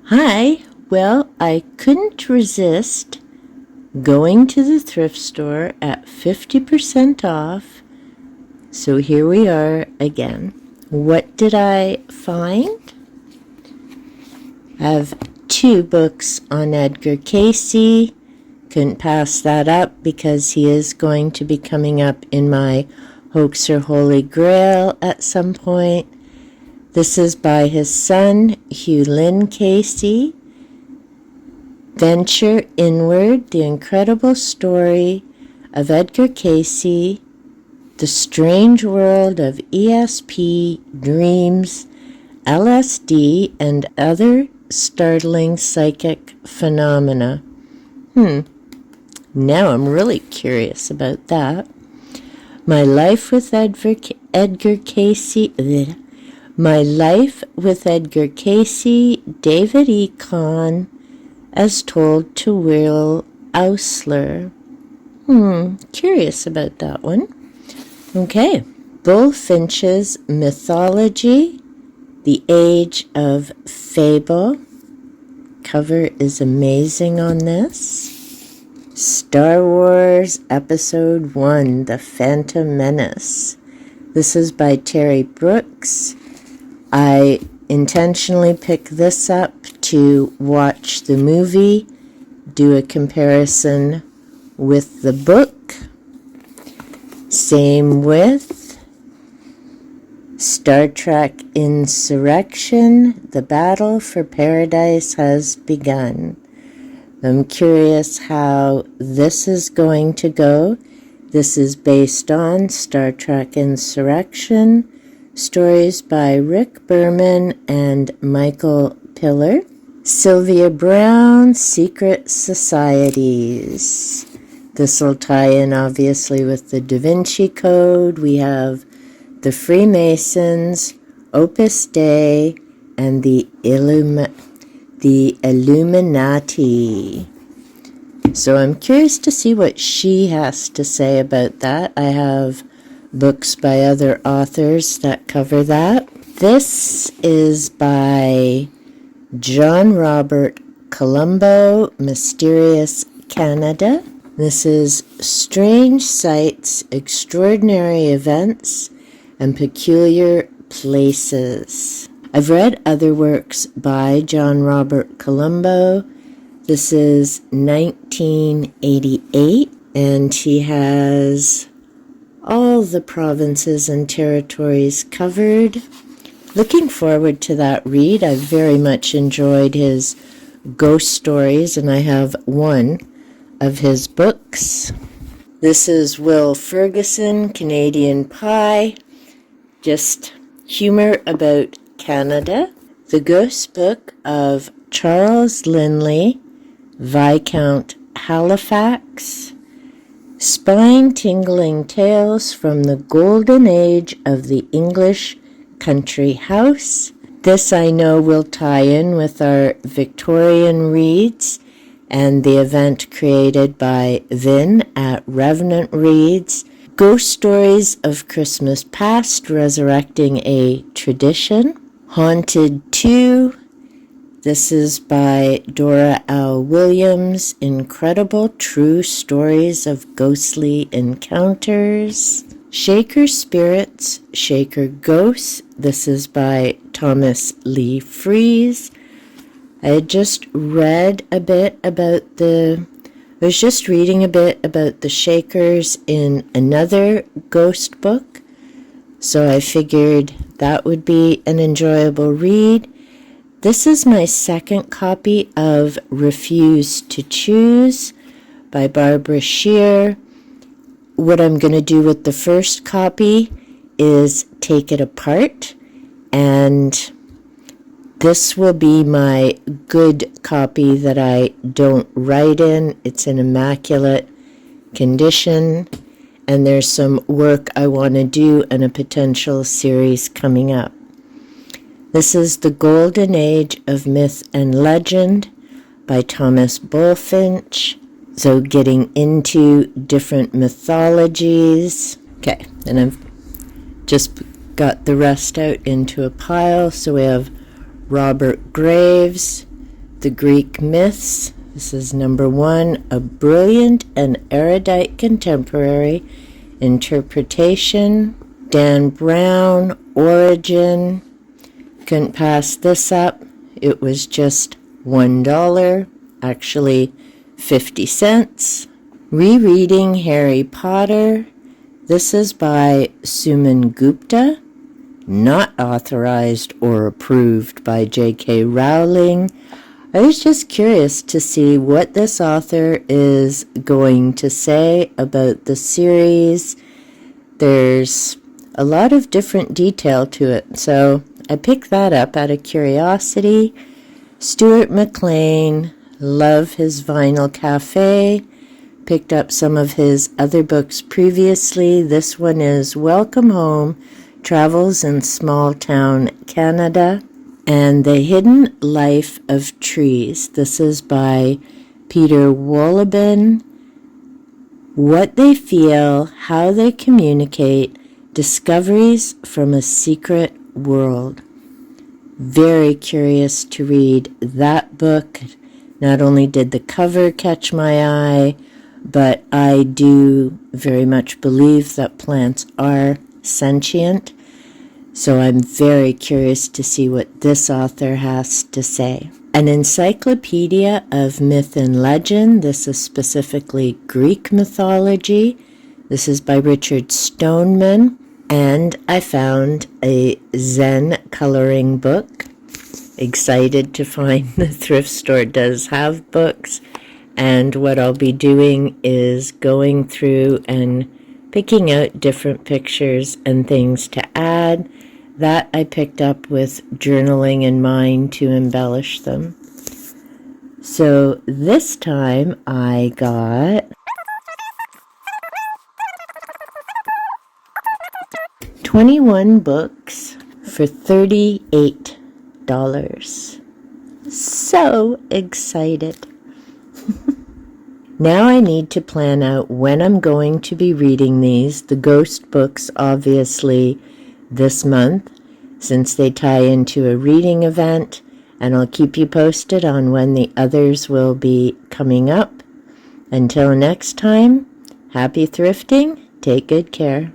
Hi, well, I couldn't resist going to the thrift store at 50% off, so here we are again. What did I find? I have 2 books on Edgar Cayce. Couldn't pass that up because he is going to be coming up in my Holzer Holy Grail at some point. This is by his son, Hugh Cayce. Venture Inward, The Incredible Story of Edgar Cayce, The Strange World of ESP, Dreams, LSD, and Other Startling Psychic Phenomena. Now I'm really curious about that. My Life with Edgar Cayce... My Life with Edgar Cayce, David E. Kahn, as told to Will Oursler. Curious about that one. Okay. Bulfinch's Mythology, The Age of Fable. Cover is amazing on this. Star Wars Episode 1, The Phantom Menace. This is by Terry Brooks. I intentionally picked this up to watch the movie, do a comparison with the book. Same with Star Trek Insurrection, The Battle for Paradise Has Begun. I'm curious how this is going to go. This is based on Star Trek Insurrection. Stories by Rick Berman and Michael Pillar. Sylvia Brown, Secret Societies. This will tie in obviously with the Da Vinci Code. We have the Freemasons, Opus Dei, and the Illuminati. So I'm curious to see what she has to say about that. I have books by other authors that cover that. This is by John Robert Colombo, Mysterious Canada. This is Strange Sights, Extraordinary Events, and Peculiar Places. I've read other works by John Robert Colombo. This is 1988, and he has all the provinces and territories covered. Looking forward to that read. I very much enjoyed his ghost stories, and I have one of his books. This is Will Ferguson, Canadian Pie. Just humor about Canada. The Ghost Book of Charles Lindley, Viscount Halifax. Spine-tingling tales from the golden age of the English country house. This I know will tie in with our Victorian reads and the event created by Lynn at Revenant Reads. Ghost Stories of Christmas Past, Resurrecting a Tradition. Haunted 2. This is by Dora L. Williams, Incredible True Stories of Ghostly Encounters. Shaker Spirits, Shaker Ghosts. This is by Thomas Lee Freese. I had just read a bit about I was just reading a bit about the Shakers in another ghost book, so I figured that would be an enjoyable read. This is my second copy of Refuse to Choose by Barbara Scheer. What I'm going to do with the first copy is take it apart, and this will be my good copy that I don't write in. It's in immaculate condition, and there's some work I want to do in a potential series coming up. This is The Golden Age of Myth and Legend by Thomas Bulfinch. So getting into different mythologies. Okay, and I've just got the rest out into a pile. So we have Robert Graves, The Greek Myths. This is number 1, a brilliant and erudite contemporary interpretation. Dan Brown, Origin. Couldn't pass this up. It was just $1, actually 50 cents. Rereading Harry Potter. This is by Suman Gupta, not authorized or approved by J.K. Rowling. I was just curious to see what this author is going to say about the series. There's a lot of different detail to it, so I picked that up out of curiosity. Stuart McLean, love his Vinyl Cafe. Picked up some of his other books previously. This one is Welcome Home, Travels in Small Town Canada, and The Hidden Life of Trees. This is by Peter Wolleben. What they feel, how they communicate, discoveries from a secret world. Very curious to read that book. Not only did the cover catch my eye, but I do very much believe that plants are sentient. So I'm very curious to see what this author has to say. An encyclopedia of myth and legend. This is specifically Greek mythology. This is by Richard Stoneman. And I found a Zen coloring book. Excited to find the thrift store does have books. And what I'll be doing is going through and picking out different pictures and things to add. That I picked up with journaling in mind to embellish them. So this time I got 21 books for $38. So excited. Now I need to plan out when I'm going to be reading these. The ghost books, obviously, this month, since they tie into a reading event, and I'll keep you posted on when the others will be coming up. Until next time, happy thrifting. Take good care.